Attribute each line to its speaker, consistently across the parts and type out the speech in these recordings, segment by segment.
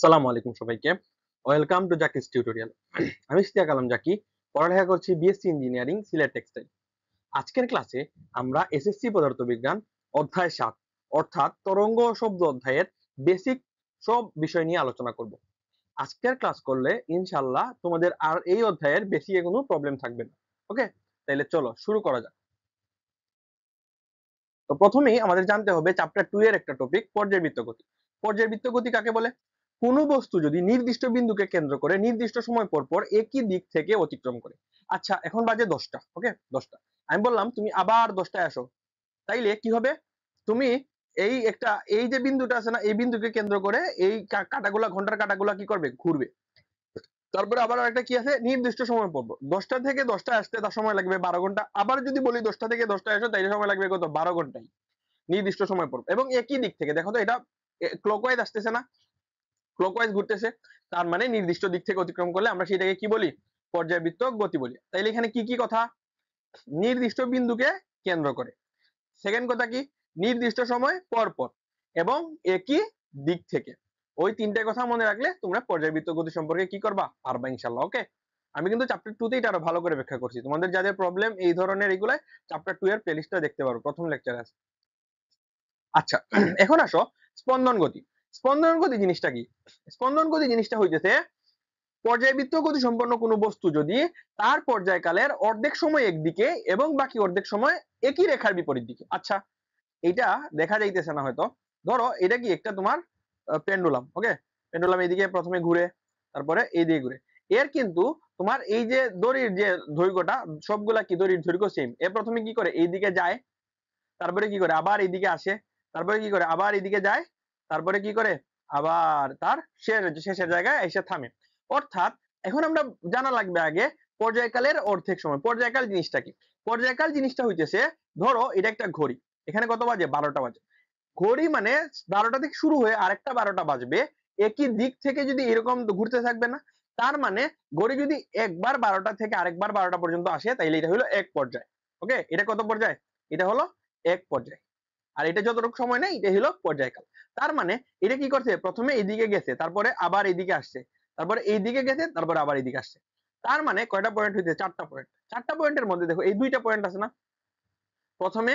Speaker 1: সালামু আলাইকুম সবাইকে। Welcome to Zaki's tutorial. আমি ইশতিয়াক আলম জাকি, পড়ালেখা করছি বিএসসি ইঞ্জিনিয়ারিং, সিলেট টেক্সটাইল। আজকের ক্লাসে আমরা এসএসসি পদার্থবিজ্ঞান অধ্যায় ৭ অর্থাৎ তরঙ্গ ও শব্দ অধ্যায়ের বেসিক সব বিষয় নিয়ে আলোচনা করব। আজকের ক্লাস করলে ইনশাআল্লাহ তোমাদের আর এই অধ্যায়ের বেশি কোনো প্রবলেম থাকবে না। ওকে, তাহলে চলো শুরু করা যাক। তো প্রথমেই আমাদের জানতে হবে চ্যাপ্টার 2 এর একটা টপিক, পর্যায়বৃত্ত গতি। পর্যায়বৃত্ত গতি কাকে বলে? কোন বস্তু যদি নির্দিষ্ট বিন্দুকে কেন্দ্র করে নির্দিষ্ট সময় পর পর একই দিক থেকে অতিক্রম করে। আচ্ছা, এখন বাজে 10টা। ওকে, 10টা। আমি বললাম তুমি আবার 10টায় আসো, তাইলে কি হবে? তুমি এই যে বিন্দুটা আছে না, এই বিন্দুকে কেন্দ্র করে এই কাঁটাগুলা, ঘন্টার কাঁটাগুলা কি করবে? ঘুরবে। তারপরে আবার একটা কি আছে, নির্দিষ্ট সময় পড়বো। 10টা থেকে 10টায় আসতে তার সময় লাগবে 12 ঘন্টা। আবার যদি বলি 10টা থেকে 10টায় আসো, তাইলে সময় লাগবে কত? 12 ঘন্টায়। নির্দিষ্ট সময় পড়বো এবং একই দিক থেকে। দেখো তো, এটা ক্লকওয়াইজ আসতেছে না, ক্লকওয়াইজ ঘুরতেছে। তার মানে নির্দিষ্ট দিক থেকে অতিক্রম করলে আমরা সেটাকে কি বলি? পর্যায়বৃত্ত গতি বলি। তাইলে এখানে কি কি কথা? নির্দিষ্ট বিন্দুকে কেন্দ্র করে। সেকেন্ড কথা কি? নির্দিষ্ট সময় পর পর এবং একই দিক থেকে। ওই তিনটে কথা মনে রাখলে তোমরা পর্যায়বৃত্ত গতি সম্পর্কে কি করবা? পারবা ইনশাআল্লাহ। ওকে, আমি কিন্তু চ্যাপ্টার 2 তে এটা আরো ভালো করে ব্যাখ্যা করছি। তোমাদের যাদের প্রবলেম এই ধরনের এগুলাই চ্যাপ্টার 2 এর প্লেলিস্টটা দেখতে পারো, প্রথম লেকচারে আছে। আচ্ছা, এখন আসো স্পন্দন গতি। স্পন্দন গতি জিনিসটা কি? স্পন্দন গতি জিনিসটা হইতেছে পর্যায়বৃত্ত গতি সম্পন্ন কোনো বস্তু যদি তার পর্যায়কালের অর্ধেক সময় একদিকে এবং বাকি অর্ধেক সময় একই রেখার বিপরীত দিকে। আচ্ছা, এটা দেখা যাইতেছে না হয়তো। ধরো এটা কি একটা তোমার পেন্ডুলাম। ওকে, পেন্ডুলাম এইদিকে প্রথমে ঘুরে, তারপরে এইদিকে ঘুরে। এর কিন্তু তোমার এই যে দড়ির যে দৈর্ঘ্যটা, সবগুলা কি দড়ির দৈর্ঘ্য সেম। এ প্রথমে কি করে? এইদিকে যায়, তারপরে কি করে? আবার এইদিকে আসে, তারপরে কি করে? আবার এইদিকে যায়, তারপরে কি করে? আবার তার শেষের জায়গায় এসে থামে। অর্থাৎ এখন আমরা জানা লাগবে আগে পর্যায়কালের অর্ধেক সময়। পর্যায়কাল জিনিসটা কি? পর্যায়কাল জিনিসটা হইতেছে, ধরো এটা একটা ঘড়ি, এখানে কত বাজে? 12টা বাজে। ঘড়ি মানে 12টা থেকে শুরু হয়ে আরেকটা 12টা বাজবে, একই দিক থেকে যদি এরকম ঘুরতে থাকবে না? তার মানে ঘড়ি যদি একবার 12টা থেকে আরেকবার 12টা পর্যন্ত আসে, তাইলে এটা হলো এক পর্যায়। ওকে, এটা কত পর্যায়? এটা হলো এক পর্যায়। আর এটা যতটুকু সময় নেই, এটা হলো পর্যায়কাল। তার মানে এটা কি করছে? প্রথমে এইদিকে গেছে, তারপরে আবার এইদিকে আসছে, তারপরে এইদিকে গেছে, তারপরে আবার এইদিকে আসছে। তার মানে কয়টা পয়েন্ট হইছে? 4টা পয়েন্ট। 4টা পয়েন্টের মধ্যে দেখো এই দুইটা পয়েন্ট আছে না, প্রথমে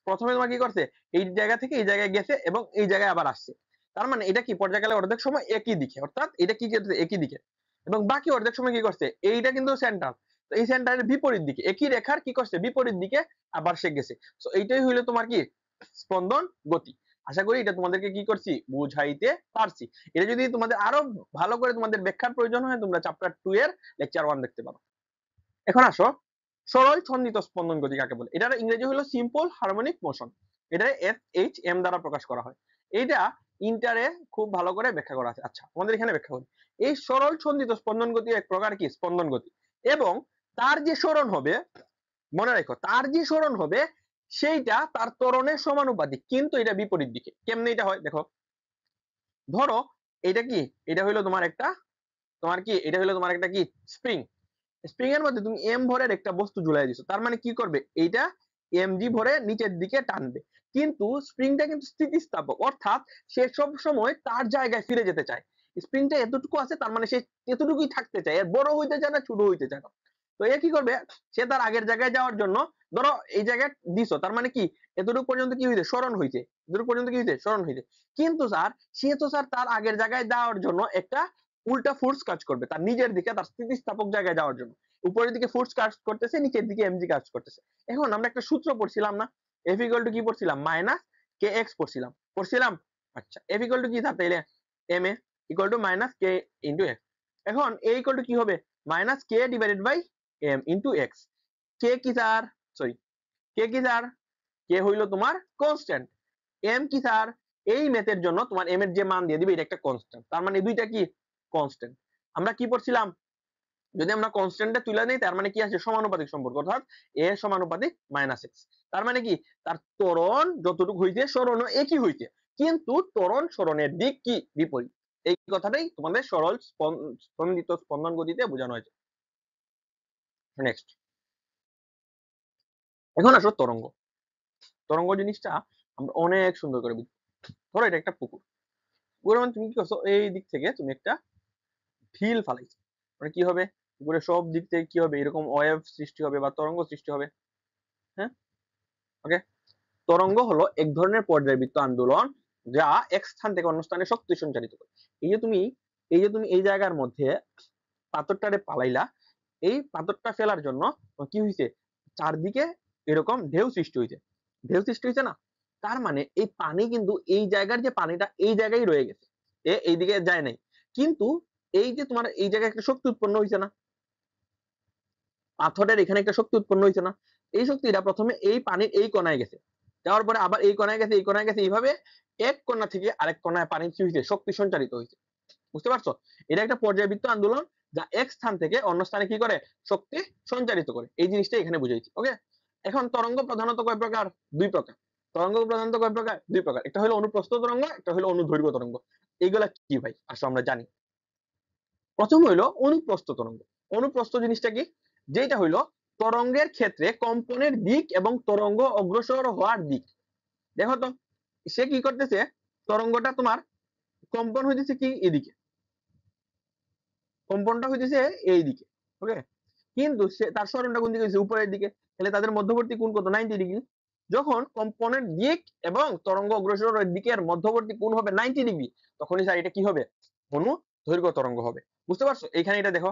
Speaker 1: প্রথমে তোমার কি করছে? এই জায়গা থেকে এই জায়গায় গেছে এবং এই জায়গায় আবার আসছে। তার মানে এটা কি? পর্যায়কালে অর্ধেক সময় একই দিকে, অর্থাৎ এটা কি করছে? একই দিকে। এবং বাকি অর্ধেক সময় কি করছে? এইটা কিন্তু সেন্টার, তো এই সেন্টারের বিপরীত দিকে, একই রেখার কি করছে? বিপরীত দিকে আবার সে গেছে। সো এইটাই হইলো তোমার কি? স্পন্দন গতি। আশা করি এটা তোমাদেরকে কি করছি? বুঝাইতে পারছি। এটা যদি তোমাদের আরো ভালো করে তোমাদের ব্যাখ্যার প্রয়োজন হয়, তোমরা চ্যাপ্টার 2 এর লেকচার 1 দেখতে পারো। এখন আসো সরল ছন্দিত স্পন্দন গতি কাকে বলে? এটার ইংরেজি হলো সিম্পল হারমোনিক মোশন। এটা এসএইচএম দ্বারা প্রকাশ করা হয়। এইটা ইন্টারে খুব ভালো করে ব্যাখ্যা করা আছে। আচ্ছা, আমাদের এখানে ব্যাখ্যা করি। এই সরল ছন্দিত স্পন্দন গতি এক প্রকার কি? স্পন্দন গতি। এবং তার যে সরণ হবে, মনে রাখো, তার যে সরণ হবে সেইটা তার ত্বরণের সমানুপাতিক, কিন্তু এটা বিপরীত দিকে। কেমনে এটা হয়? দেখো, ধরো এটা কি? এটা হইলো তোমার একটা, তোমার কি? এটা হইলো তোমার একটা কি? স্প্রিং। স্প্রিং এর মধ্যে তুমি এম ভরের একটা বস্তু ঝুলাই দিছো। তার মানে কি করবে? এইটা এমজি ভরে নিচের দিকে টানবে। কিন্তু স্প্রিংটা কিন্তু স্থিতিস্থাপক, অর্থাৎ সে সব সময় তার জায়গায় ফিরে যেতে চায়। স্প্রিংটা এতটুকু আছে, তার মানে সে এতটুকুই থাকতে চায়, এর বড় হইতে চায় না, ছোট হইতে চায় না। তো এ কি করবে? সে তার আগের জায়গায় যাওয়ার জন্য, ধরো এই জায়গায় দিছো, তার মানে কি? এতটুকু পর্যন্ত কি হইছে? সরণ হইছে। এতটুকু পর্যন্ত কি হইছে? সরণ হইছে। কিন্তু স্যার, সে তো স্যার তার আগের জায়গায় যাওয়ার জন্য একটা উল্টা ফোর্স কাজ করবে তার নিজের দিকে, তার স্থিতিস্থাপক জায়গায় যাওয়ার জন্য। উপরের দিকে ফোর্স কাজ করতেছে, নিচের দিকে এমজি কাজ করতেছে। এখন আমরা একটা সূত্র পড়ছিলাম না? এফ ইকুয়াল টু কি পড়ছিলাম? মাইনাস কে এক্স পড়ছিলাম, পড়ছিলাম। আচ্ছা, এফ ইকুয়াল টু কি থাকে? তাইলে m a equal to minus k into x. এখন এ ইকুয়াল টু কি হবে? Minus k divided by m into x. K কি স্যার? সরি, কে কি স্যার? কে হইলো তোমার কনস্ট্যান্ট। এম কি স্যার? এই ম্যাথের জন্য তোমার এম এর যে মান দিয়ে দিবে, এটা একটা কনস্ট্যান্ট। তার মানে দুইটা কি? কনস্ট্যান্ট। আমরা কি পড়ছিলাম? যদি আমরা কনস্ট্যান্টটা তুলে নেই, তার মানে কি আছে? সমানুপাতিক সম্পর্ক, অর্থাৎ এ সমানুপাতিক মাইনাস এক্স। তার মানে কি? তার ত্বরণ যতটুকু হইছে, সরণও একই হইছে, কিন্তু ত্বরণ সরণের দিক কি? বিপরীত। এই কথাটাই তোমাদের সরল স্পন্দিত স্পন্দন গতিতে বোঝানো হয়েছে। নেক্সট, এখন আসো তরঙ্গ। তরঙ্গ জিনিসটা আমরা অনেক সুন্দর করে বুঝি। ধরো এটা একটা পুকুর, উপরে মানে তুমি কি করছো, এই দিক থেকে তুমি একটা ঢিল ফালাইছো, মানে কি হবে, উপরে সব দিক থেকে কি হবে, এরকম ওয়েভ সৃষ্টি হবে বা তরঙ্গ সৃষ্টি হবে। হ্যাঁ, ওকে। তরঙ্গ হলো এক ধরনের পর্যায়বৃত্ত আন্দোলন যা এক স্থান থেকে অন্য স্থানে শক্তি সঞ্চারিত করে। এই যে তুমি এই জায়গার মধ্যে পাথরটারে পালাইলা, এই পাথরটা ফেলার জন্য কি হয়েছে, চারদিকে এরকম ঢেউ সৃষ্টি হয়েছে, ঢেউ সৃষ্টি হয়েছে না, তার মানে এই পানি কিন্তু এই জায়গার যে পানিটা এই জায়গায় রয়ে গেছে, এইদিকে যায় নাই, কিন্তু এই যে তোমার এই জায়গায় একটা শক্তি উৎপন্ন হয়েছে না, পাথরের এখানে একটা শক্তি উৎপন্ন হয়েছে না, এই শক্তিটা প্রথমে এই পানির এই কোনায় গেছে, যাওয়ার পরে আবার এই কোনায় গেছে, এই কোনায় গেছে, এইভাবে এক কোণা থেকে আরেক কোনায় পানি কি হয়েছে, শক্তি সঞ্চারিত হয়েছে। বুঝতে পারছো, এটা একটা পর্যায়বৃত্ত আন্দোলন যা এক স্থান থেকে অন্য স্থানে কি করে, শক্তি সঞ্চারিত করে, এই জিনিসটা এখানে বুঝাইছি। ওকে, এখন তরঙ্গ প্রধানত কয় প্রকার, দুই প্রকার। তরঙ্গ প্রধানত কয় প্রকার, দুই প্রকার, একটা হলো অনুপ্রস্থ তরঙ্গ, একটা হলো অনুদৈর্ঘ্য তরঙ্গ। এইগুলা কি ভাই, আসলে আমরা জানি। প্রথম হইলো অনুপ্রস্থ তরঙ্গ। অনুপ্রস্থ জিনিসটা কি, যেটা হইলো তরঙ্গের ক্ষেত্রে কম্পনের দিক এবং তরঙ্গ অগ্রসর হওয়ার দিক। দেখো তো, সে কি করতেছে, তরঙ্গটা তোমার কম্পন হইতেছে কি এদিকে, কম্পনটা হইতেছে এই দিকে। ওকে, কিন্তু সে তার সরণটা কোন দিকে হইছে, উপরের দিকে, তাহলে তাদের মধ্যবর্তী কোণ কত, 90 ডিগ্রি। যখন কম্পনের দিক এবং তরঙ্গ অগ্রসরের দিকের মধ্যবর্তী কোণ হবে 90 ডিগ্রি, তখনই স্যার এটা কি হবে, অনুদৈর্ঘ্য তরঙ্গ হবে। বুঝতে পারছো, এইখানে এটা দেখো,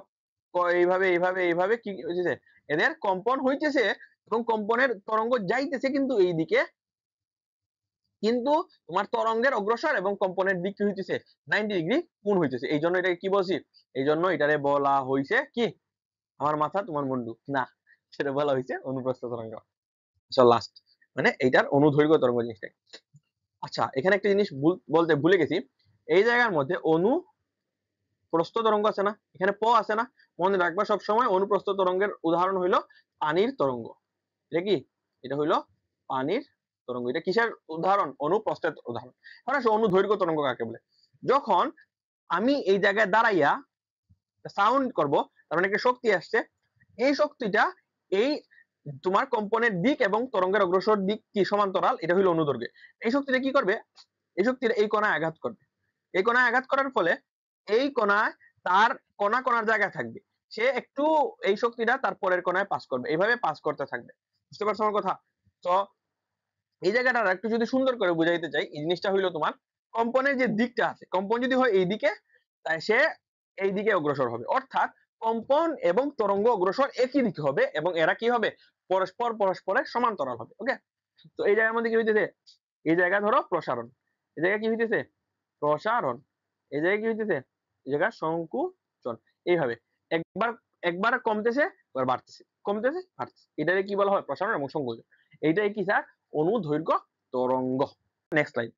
Speaker 1: এইভাবে এইভাবে এইভাবে কি হইতেছে, এদের কম্পন হইতেছে এবং কম্পনের তরঙ্গ যাইতেছে কিন্তু এই দিকে, কিন্তু তোমার তরঙ্গের অগ্রসর এবং কম্পনের দিক কি হইতেছে, 90 ডিগ্রি কোণ হইতেছে। এই জন্য এটাকে কি বলছি, এই জন্য এটারে বলা হইছে কি, আমার মাথা তোমার মুন্ডু না, সেটা বলা হয়েছে অনুপ্রস্থ তরঙ্গ। লাস্ট মানে এইটার অনুদৈর্ঘ্য তরঙ্গ জিনিসটা। আচ্ছা, এখানে একটা জিনিস বলতে ভুলে গেছি, এই জায়গার মধ্যে অনুপ্রস্থ তরঙ্গ আছে না, এখানে প আছে না, মনে রাখবা সবসময় অনুপ্রস্থ তরঙ্গের উদাহরণ হইলো পানির তরঙ্গ। এটা কি, এটা হইলো পানির তরঙ্গ। এটা কিসের উদাহরণ, অনুপ্রস্থের উদাহরণ। এখন আসো অনুদৈর্ঘ্য তরঙ্গ কাকে বলে। যখন আমি এই জায়গায় দাঁড়াইয়া সাউন্ড করব, তার মানে একটা শক্তি আসছে, এই শক্তিটা এই তোমার কম্পনের দিক এবং তরঙ্গের অগ্রসর দিক কি সমান্তরাল, এটা হলো অনুদৈর্ঘ্য। এই শক্তিটা কি করবে, এই শক্তিটা এই কোণায় আঘাত করবে, এই কোণায় আঘাত করার ফলে এই কোণায় তার কোণার জায়গা থাকবে, সে একটু এই শক্তিটা তার পরের কোণায় পাস করবে, এইভাবে পাস করতে থাকবে। বুঝতে পারছো আমার কথা। তো এই জায়গাটা একটু যদি সুন্দর করে বুঝাইতে চাই, এই জিনিসটা হইলো তোমার কম্পনের যে দিকটা আছে, কম্পন যদি হয় এই দিকে, তাই সে এই দিকে অগ্রসর হবে, অর্থাৎ কম্পন এবং তরঙ্গ অগ্রসর একই দিকে হবে এবং এরা কি হবে, পরস্পরের সমান্তরাল হবে। ওকে, তো এই জায়গার মধ্যে কি হইতেছে, এই জায়গা ধরো প্রসারণ, এই জায়গায় কি হইতেছে, প্রসারণ, এই জায়গায় কি হইতেছে, এই জায়গা সংকুচন, এইভাবে একবার একবার কমতেছে, একবার বাড়তেছে, কমতেছে বাড়তেছে, এটাকে কি বলা হয়, প্রসারণ এবং সংকুচন। এইটাই কি স্যার, অনুদৈর্ঘ্য তরঙ্গ। Next slide.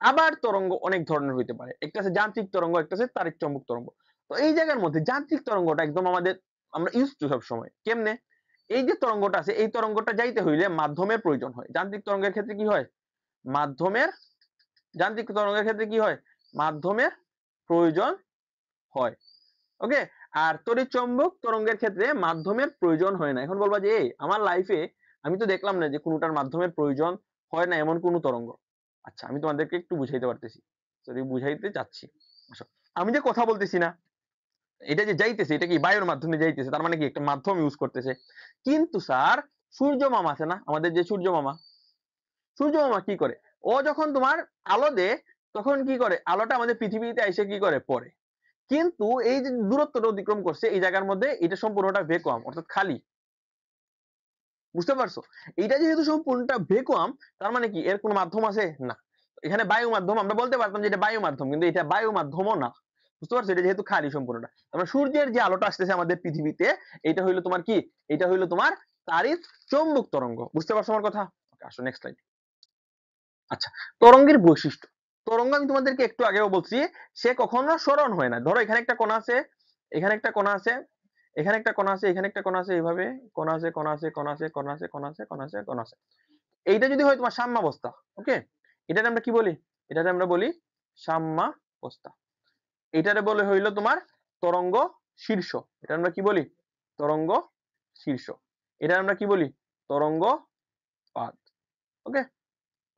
Speaker 1: আবার তরঙ্গ অনেক ধরনের হইতে পারে, একটা আছে যান্ত্রিক তরঙ্গ, একটা আছে তাড়িৎ চৌম্বক তরঙ্গ। তো এই জায়গার মধ্যে যান্ত্রিক তরঙ্গটা একদম আমাদের, আমরা ইউজ টু সব সময়, কেমনে, এই যে তরঙ্গটা আছে, এই তরঙ্গটা যাইতে হইলে মাধ্যমের প্রয়োজন হয়। যান্ত্রিক তরঙ্গের ক্ষেত্রে কি হয়, মাধ্যমের, যান্ত্রিক তরঙ্গের ক্ষেত্রে কি হয়, মাধ্যমের প্রয়োজন হয়। ওকে, আর তড়িৎ চৌম্বক তরঙ্গের ক্ষেত্রে মাধ্যমের প্রয়োজন হয় না। এখন বলবা যে আমার লাইফে আমি তো দেখলাম না যে কোনটার মাধ্যমের প্রয়োজন হয় না এমন কোন তরঙ্গ। আচ্ছা, আমি তোমাদেরকে একটু বুঝাইতে পারতেছি, যদি বুঝাইতে চাচ্ছি। আসো, আমি যে কথা বলতেছি না, এটা যে যাইতেছে, এটা কি বায়ুর মাধ্যমে যাইতেছে, তার মানে কি একটা মাধ্যম ইউজ করতেছে। কিন্তু স্যার সূর্য মামা আছে না, আমাদের যে সূর্য মামা, সূর্য মামা কি করে, ও যখন তোমার আলো দেয়, তখন কি করে, আলোটা আমাদের পৃথিবীতে এসে কি করে পড়ে, কিন্তু এই যে দূরত্বটা অতিক্রম করছে এই জায়গার মধ্যে, এটা সম্পূর্ণটা ভ্যাকুয়াম, অর্থাৎ খালি। বুঝতে পারছো, এটা যেহেতু সম্পূর্ণটা ভ্যাকুয়াম, তার মানে কি এর কোনো মাধ্যম আছে না। এখানে বায়ু মাধ্যম, আমরা বলতে পারতাম যে এটা বায়ু মাধ্যম, কিন্তু এটা বায়ু মাধ্যমও না। বুঝতে পারছো, এটা যেহেতু খালি সম্পূর্ণটা, আমরা সূর্যের যে আলোটা আসতেছে আমাদের পৃথিবীতে, এটা হইলো তোমার কি, এটা হইলো তোমার তাড়িৎ চৌম্বক তরঙ্গ। বুঝতে পারছো আমার কথা। আসো নেক্সট স্লাইড। আচ্ছা, তরঙ্গের বৈশিষ্ট্য। তরঙ্গ আমি তোমাদেরকে একটু আগেও বলছি, সে কখনো সরণ হয় না। ধরো এখানে একটা কোণা আছে, এখানে একটা কোণা আছে, এখানে একটা কোণা আছে, এখানে একটা কোণা আছে, এইভাবে কোণা আছে, কোণা আছে, কোণা আছে, কোণা আছে, কোণা আছে, কোণা আছে, কোণা আছে। এইটা যদি হয় তোমার সাম্যাবস্থা, ওকে, এটাতে আমরা কি বলি, এটাতে আমরা বলি সাম্যাবস্থা। এটারে বলে হইলো তোমার তরঙ্গ শীর্ষ, এটা আমরা কি বলি, তরঙ্গ শীর্ষ। এটা আমরা কি বলি, তরঙ্গ পাদ। ওকে,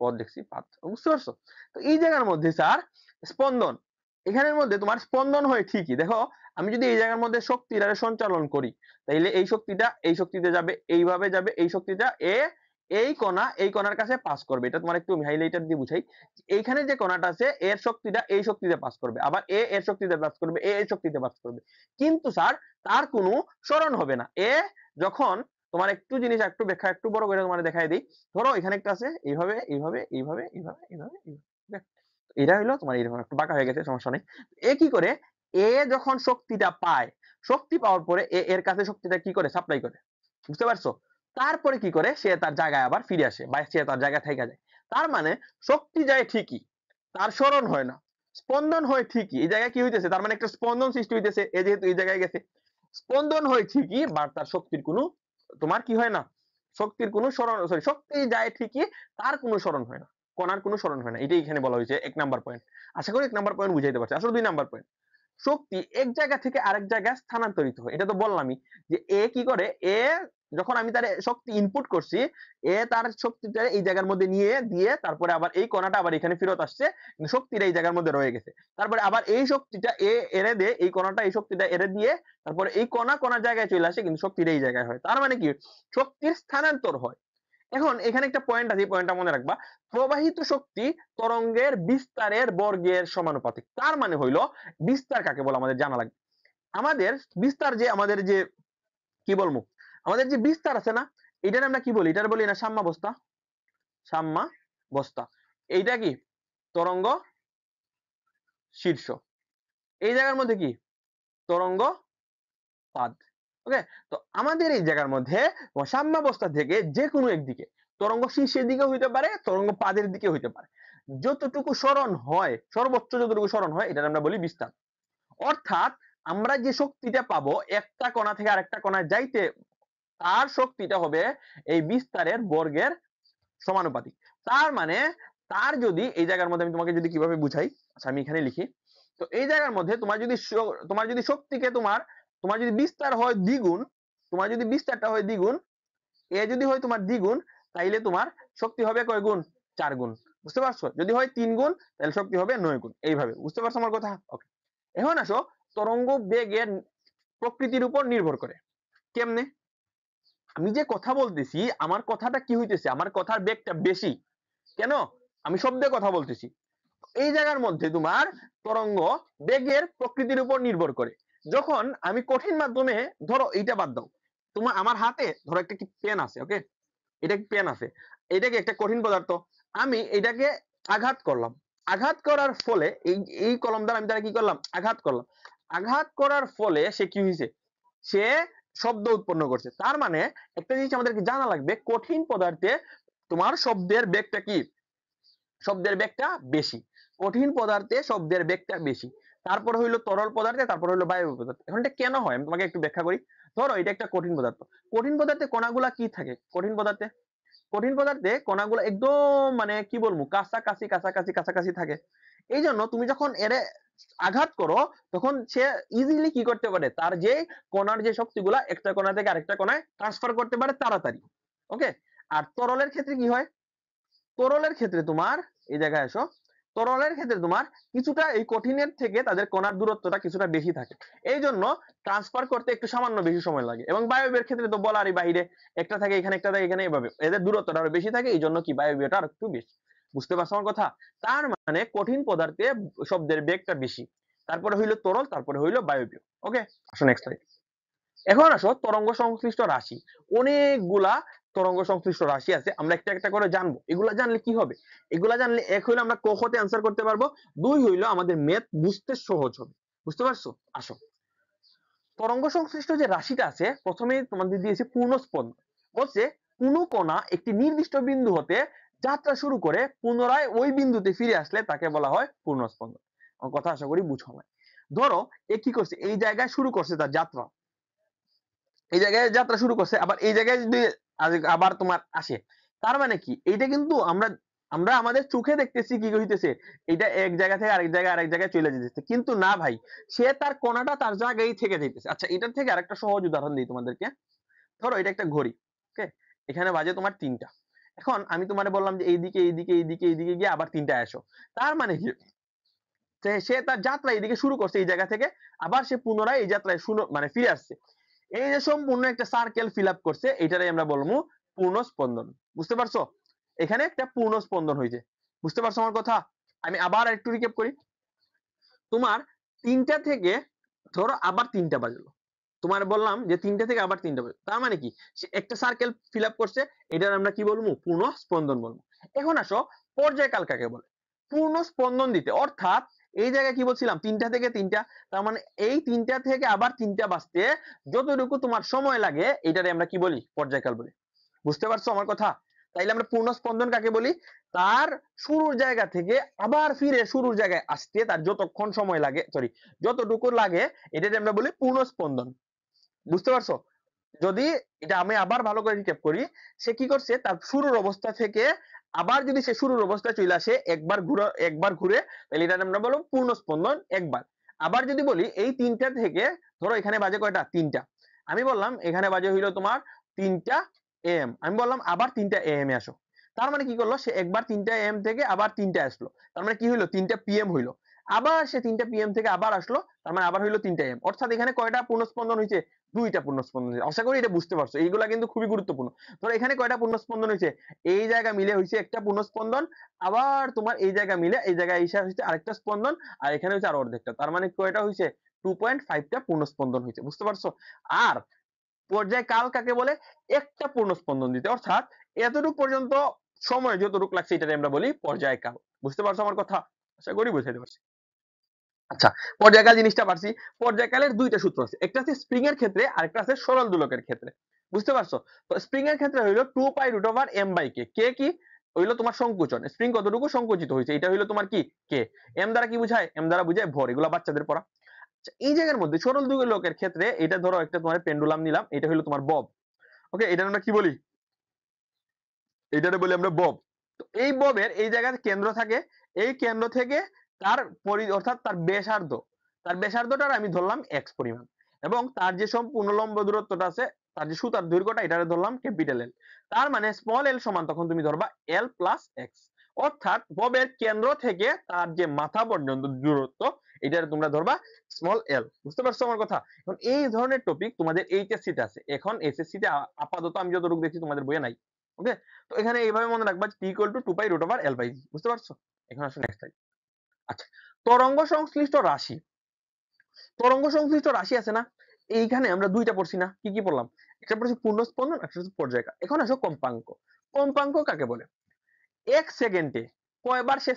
Speaker 1: পদ দেখছি পাত, বুঝতে পারছো। তো এই জায়গার মধ্যে স্যার স্পন্দন, এখানের মধ্যে তোমার স্পন্দন হয় ঠিকই। দেখো আমি যদি এই জায়গার মধ্যে শক্তির সঞ্চালন করি, তাইলে এই শক্তিটা এই শক্তিতে যাবে, এইভাবে যাবে, এই শক্তিটা এই কণার কাছে পাস করবে। এটা তোমার একটু হাইলাইটার দিয়ে বুঝাই। এইখানে যে কণাটা আছে এর শক্তিটা এই শক্তিতে পাস করবে, আবার এর শক্তিতে পাস করবে, এর শক্তিতে পাস করবে। কিন্তু স্যার তার কোনো সরণ হবে না। যখন তোমার একটু জিনিস একটু ব্যাখ্যা একটু বড় করে তোমার দেখাই দিই। ধরো এখানে একটা আছে এইভাবে এইভাবে এইভাবে এইভাবে এইভাবে এইভাবে, এটা হইলো তোমার এরকম একটু বাঁকা হয়ে গেছে, সমস্যা নেই। কি করে যখন শক্তিটা পায়, শক্তি পাওয়ার পরে এর কাছে শক্তিটা কি করে সাপ্লাই করে, বুঝতে পারছো? তারপরে কি করে সে তার জায়গায় আবার ফিরে আসে বা সে তার জায়গায় থেকে যায়। তার মানে শক্তি যায় ঠিকই, তার সরণ হয় না। স্পন্দন হয় ঠিকই, এই জায়গায় কি হইতেছে, তার মানে একটা স্পন্দন সৃষ্টি হইতেছে, এই যেহেতু এই জায়গায় গেছে স্পন্দন হয় ঠিকই, বা তার শক্তির কোনো তোমার কি হয় না, শক্তির কোনো সরণ, সরি শক্তি যায় ঠিকই, তার কোনো সরণ হয় না, কণার কোনো সরণ হয় না। এটাই এখানে বলা হয়েছে 1 নাম্বার পয়েন্ট। আশা করি 1 নাম্বার পয়েন্ট বুঝাইতে পারছি। আসলে 2 নাম্বার পয়েন্ট, শক্তি এক জায়গা থেকে আরেক জায়গায় স্থানান্তরিত হয়। এটা তো বললামই যে কি করে, যখন আমি তার শক্তি ইনপুট করছি, তার শক্তিটা এই জায়গার মধ্যে নিয়ে দিয়ে তারপরে আবার এই কণাটা আবার এখানে ফেরত আসছে, কিন্তু শক্তিটা এই জায়গার মধ্যে রয়ে গেছে। তারপরে আবার এই শক্তিটা এরে দিয়ে, এই কণাটা এই শক্তিটা এরে দিয়ে তারপরে এই কণার জায়গায় চলে আসে, কিন্তু শক্তিটা এই জায়গায় হয়। তার মানে কি, শক্তির স্থানান্তর হয়। এখন এখানে একটা পয়েন্ট আছে, পয়েন্টটা মনে রাখবা। প্রবাহিত শক্তি তরঙ্গের বিস্তারের বর্গের সমানুপাতিক। তার মানে হইলো বিস্তার কাকে বলে আমাদের জানা লাগবে। আমাদের বিস্তার যে আমাদের যে কি বলবো, আমাদের যে বিস্তার আছে না, এটার আমরা কি বলি, এটার বলি না সাম্যাবস্থা। সাম্যাবস্থা এইটা কি তরঙ্গ শীর্ষ, এই জায়গার মধ্যে কি তরঙ্গ পাদ। ওকে, তো আমাদের এই জায়গার মধ্যে সাম্যাবস্থা থেকে যে কোনো একদিকে তরঙ্গ শীর্ষের দিকে হইতে পারে, তরঙ্গ পাদের দিকে হইতে পারে। যতটুকু সরণ হয়, সর্বোচ্চ যতটুকু সরণ হয়, এটা আমরা বলি বিস্তার। অর্থাৎ আমরা যে শক্তিটা পাবো একটা কণা থেকে আরেকটা কণায় যাইতে, তার শক্তিটা হবে এই বিস্তারের বর্গের সমানুপাতিক। তার মানে তার যদি এই জায়গার মধ্যে আমি তোমাকে যদি কিভাবে বুঝাই, আচ্ছা আমি এখানে লিখি। তো এই জায়গার মধ্যে তোমার যদি শক্তিকে তোমার যদি বিস্তার হয় দ্বিগুণ, তোমার যদি বিস্তারটা হয় দ্বিগুণ, যদি হয় তোমার দ্বিগুণ, তাইলে তোমার শক্তি হবে কয় গুণ, 4 গুণ। বুঝতে পারছো? যদি হয় 3 গুণ, তাহলে শক্তি হবে 9 গুণ। এইভাবে বুঝতে পারছো আমার কথা? ওকে, এখন আসো তরঙ্গ বেগের প্রকৃতির উপর নির্ভর করে। কেমনে? আমি যে কথা বলতেছি, আমার কথাটা কি হইতেছে, আমার কথার বেগটা বেশি কেন, আমি শব্দে কথা বলতেছি। এই জায়গার মধ্যে তোমার তরঙ্গ বেগের প্রকৃতির উপর নির্ভর করে। যখন আমি কঠিন মাধ্যমে, ধরো এইটা বাদ দাও, তোমার আমার হাতে ধরো একটা কি পেন আছে, ওকে, এটা কি পেন আছে, এটাকে একটা কঠিন পদার্থ, আমি এটাকে আঘাত করলাম, আঘাত করার ফলে এই কলম দ্বারা আমি তারা কি করলাম, আঘাত করলাম, আঘাত করার ফলে সে কি হয়েছে, সে শব্দ উৎপন্ন করছে। তার মানে একটা জিনিস আমাদেরকে জানা লাগবে, কঠিন পদার্থে তোমার শব্দের বেগটা কি, শব্দের বেগটা বেশি, কঠিন পদার্থে শব্দের বেগটা বেশি। তারপরে হইলো তরল পদার্থে, তারপরে হইলো বায়ু পদার্থ। এখন এটা কেন হয় আমি তোমাকে একটু ব্যাখ্যা করি। ধরো এটা একটা কঠিন পদার্থ, কঠিন পদার্থে কণাগুলা কি থাকে, কঠিন পদার্থে কণাগুলো একদম মানে কি বলবো কাছাকাছি কাছাকাছি কাছাকাছি থাকে। এই জন্য তুমি যখন এর আঘাত করো, তখন সে ইজিলি কি করতে পারে, তার যে কণার যে শক্তিগুলা একটা কণা থেকে আরেকটা কণায় ট্রান্সফার করতে পারে তাড়াতাড়ি। ওকে, আর তরলের ক্ষেত্রে কি হয়, তরলের ক্ষেত্রে তোমার এই জায়গায় আসো, তরলের ক্ষেত্রে তোমার কিছুটা এই কঠিনের থেকে তাদের কণার দূরত্বটা কিছুটা বেশি থাকে, এই জন্য ট্রান্সফার করতে একটু সামান্য বেশি সময় লাগে। এবং বায়বীয়ের ক্ষেত্রে তো বলারই বাইরে, একটা থাকে এখানে একটা থাকে এখানে, এভাবে এদের দূরত্বটা আরো বেশি থাকে, এই জন্য কি বায়বীয়টা আর একটু বেশি। বুঝতে পারছো আমার কথা? তার মানে কঠিন পদার্থে শব্দের বেগটা বেশি, তারপরে হইলো তরল, তারপরে হইলো বায়বীয়। ওকে, আসো নেক্সট স্লাইড। এখন আসো তরঙ্গ সংশ্লিষ্ট রাশি, অনেকগুলা তরঙ্গ সংশ্লিষ্ট রাশি আছে, আমরা একটা একটা করে জানবো। এগুলা জানলে কি হবে, এগুলা জানলে এক হইলো আমরা ক খ তে অ্যান্সার করতে পারবো, দুই হইলো আমাদের ম্যাথ বুঝতে সহজ হবে। বুঝতে পারছো? আসো, তরঙ্গ সংশ্লিষ্ট যে রাশিটা আছে, প্রথমে তোমাদের দিয়েছি পূর্ণ স্পন্দন। বলছে কোন কণা একটি নির্দিষ্ট বিন্দু হতে যাত্রা শুরু করে পুনরায় ওই বিন্দুতে ফিরে আসলে তাকে বলা হয় পূর্ণ স্পন্দন। আমার কথা আশা করি বুঝো না। ধরো এ কি করছে, এই জায়গায় শুরু করছে তার যাত্রা, এই জায়গায় যাত্রা শুরু করছে, আবার এই জায়গায় যদি আবার তোমার আসে, তার মানে কি, এইটা কিন্তু আমরা আমরা আমাদের চোখে দেখতেছি কি হইতেছে, এটা এক জায়গা থেকে আরেক জায়গায় চলে যেতেছে, কিন্তু না ভাই, সে তার কোণাটা তার জায়গায় থেকে যাইতেছে। আচ্ছা, এটার থেকে আরেকটা সহজ উদাহরণ দিই তোমাদেরকে। ধরো এটা একটা ঘড়ি, ওকে, এখানে বাজে তোমার 3টা। এখন আমি তোমারে বললাম যে এইদিকে এইদিকে এইদিকে এইদিকে গিয়ে আবার 3টায় আসো। তার মানে কি, সে তার যাত্রা এদিকে শুরু করছে এই জায়গা থেকে, আবার সে পুনরায় এই যাত্রায় মানে ফিরে আসছে। এই যে সম্পূর্ণ একটা সার্কেল ফিল আপ করছে, এটারে আমরা বলবো পূর্ণ স্পন্দন। বুঝতে পারছো? এখানে একটা পূর্ণ স্পন্দন হয়েছে। বুঝতে পারছো আমার কথা? আমি আবার একটু রিক্যাপ করি। তোমার 3টা থেকে ধরো আবার 3টা বাজলো, তোমার বললাম যে 3টা থেকে আবার 3টা বাজলো, তার মানে কি সে একটা সার্কেল ফিল আপ করছে, এটার আমরা কি বলবো? পূর্ণ স্পন্দন বলবো। এখন আসো পর্যায়কাল কাকে বলে? পূর্ণ স্পন্দন দিতে, অর্থাৎ এই জায়গায় কি বলছিলাম 3টা থেকে 3টা, তার মানে এই 3টা থেকে আবার 3টা বাজতে যতটুকু তোমার সময় লাগে এটারে আমরা কি বলি? পর্যায়কাল বলি। বুঝতে পারছো আমার কথা? তাইলে আমরা পূর্ণ স্পন্দন কাকে বলি? তার শুরুর জায়গা থেকে আবার ফিরে শুরুর জায়গায় আসতে তার যতক্ষণ সময় লাগে, সরি যতটুকু লাগে, এটাকে আমরা বলি পূর্ণ স্পন্দন। বুঝতে পারছো? যদি এটা আমি আবার ভালো করে রিক্যাপ করি, সে কি করছে তার শুরুর অবস্থা থেকে আবার যদি সে শুরুর অবস্থায় চলে আসে একবার ঘুরে, তাহলে এটা আমরা বলবো পূর্ণ স্পন্দন একবার। আবার যদি বলি এই 3টা থেকে, ধরো এখানে বাজে কয়টা? 3টা, আমি বললাম এখানে বাজে হইলো তোমার 3টা এম, আমি বললাম আবার 3টা এম এ আসো, তার মানে কি করলো? সে একবার 3টা এম থেকে আবার 3টা আসলো, তার মানে কি হইলো? 3টা পিএম হইলো। আবার সে 3টা পিএম থেকে আবার আসলো, তার মানে আবার হইলো 3টা এম, অর্থাৎ এখানে কয়টা পূর্ণস্পন্দন হয়েছে? 2টা পূর্ণস্পন্দন হয়েছে। আশা করি এটা বুঝতে পারছো, এইগুলা কিন্তু খুবই গুরুত্বপূর্ণ। ধরো এখানে কয়টা পূর্ণস্পন্দন হয়েছে? এই জায়গা মিলে হয়েছে একটা পূর্ণস্পন্দন, আবার তোমার এই জায়গা মিলে এই জায়গায় এসে হয়েছে আরেকটা স্পন্দন, আর এখানে হয়েছে আর অর্ধেকটা, তার মানে কয়টা হয়েছে? 2.5টা পূর্ণস্পন্দন হয়েছে। বুঝতে পারছো? আর পর্যায়কাল কাকে বলে? একটা পূর্ণস্পন্দন দিতে, অর্থাৎ এতটুকু পর্যন্ত সময় যতটুকু লাগছে এটাকে আমরা বলি পর্যায়কাল। বুঝতে পারছো আমার কথা? আশা করি বুঝাইতে পারছি। আচ্ছা, পর্যায়কাল জিনিসটা পারছি। পর্যায়কালের 2টা সূত্র আছে, একটা আছে স্প্রিং এর ক্ষেত্রে, আরেকটা আছে সরল দোলকের ক্ষেত্রে। বুঝতে পারছো? তো স্প্রিং এর ক্ষেত্রে হইলো 2π√m/k। কে কি হইলো? তোমার সংকোচন, স্প্রিং কতটুকু সংকুচিত হয়েছে, এটা হইলো তোমার কি? কে। এম দ্বারা কি বুঝায়? এম দ্বারা বুঝায় ভর, এগুলো বাচ্চাদের পড়া। আচ্ছা, এই জায়গার মধ্যে সরল দোলকের ক্ষেত্রে এটা ধরো একটা তোমার পেন্ডুলাম নিলাম, এটা হইলো তোমার বব। ওকে, এটা আমরা কি বলি? এটারে বলি আমরা বব। তো এই ববের এই জায়গায় কেন্দ্র থাকে, এই কেন্দ্র থেকে তার অর্থাৎ তার ব্যাসার্ধ, তার ব্যাসার্ধটার আমি ধরলাম x পরিমাণ, এবং তার যে সম্পূর্ণ লম্ব দূরত্বটা আছে, তার যে সুতার দৈর্ঘ্যটা, এটারে ধরলাম ক্যাপিটাল এল। তার মানে স্মল এল সমান তখন তুমি ধরবা l প্লাস x, অর্থাৎ ববের কেন্দ্র থেকে তার যে মাথা পর্যন্ত দূরত্ব, এটারে তোমরা ধরবা স্মল এল। বুঝতে পারছো আমার কথা? এখন এই ধরনের টপিক তোমাদের এইচএসসি তে আছে, এখন এসএসসি তে আপাতত আমি যতটুকু দেখছি তোমাদের বইয়ে নাই। ওকে, তো এখানে এইভাবে মনে রাখবা t = 2π√l/g। বুঝতে পারছো? এখন আসো নেক্সট স্লাইড। আচ্ছা, তরঙ্গ সংশ্লিষ্ট রাশি, তরঙ্গ সংশ্লিষ্ট রাশি আছে না, এইখানে আমরা 2টা পড়ছি না? কি কি পড়লাম? একটা পড়ছি পূর্ণ স্পন্দন, একটা হচ্ছে পর্যায়কাল। এখন আসো কম্পাঙ্ক। কম্পাঙ্ক কাকে বলে? 1 সেকেন্ডে কয়বার সে